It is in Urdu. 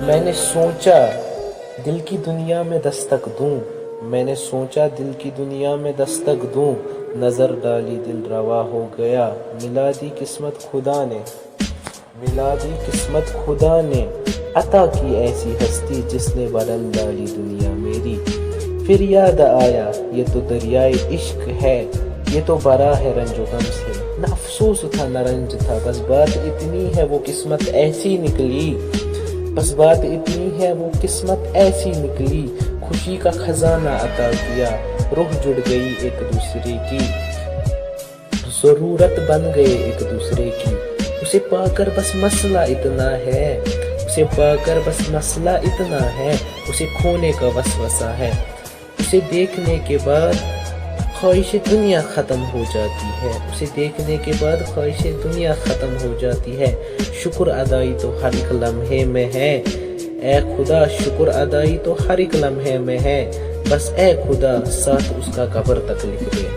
میں نے سوچا دل کی دنیا میں دستک دوں، میں نے سوچا دل کی دنیا میں دستک دوں، نظر ڈالی دل روا ہو گیا، ملا دی قسمت خدا نے، ملا دی قسمت خدا نے، عطا کی ایسی ہستی جس نے بدل ڈالی دنیا میری۔ پھر یاد آیا یہ تو دریائے عشق ہے، یہ تو بھرا ہے رنج و غم سے، نہ افسوس تھا نہ رنج تھا، بس بات اتنی ہے وہ قسمت ایسی نکلی، بس بات اتنی ہے وہ قسمت ایسی نکلی، خوشی کا خزانہ عطا کیا، روح جڑ گئی ایک دوسرے کی، ضرورت بن گئے ایک دوسرے کی، اسے پا کر بس مسئلہ اتنا ہے، اسے پا کر بس مسئلہ اتنا ہے، اسے کھونے کا وسوسہ ہے، اسے دیکھنے کے بعد خواہش دنیا ختم ہو جاتی ہے، اسے دیکھنے کے بعد خواہش دنیا ختم ہو جاتی ہے، شکر ادائی تو ہر ایک لمحے میں ہے، اے خدا شکر ادائی تو ہر ایک لمحے میں ہے، بس اے خدا ساتھ اس کا قبر تک لکھ دے۔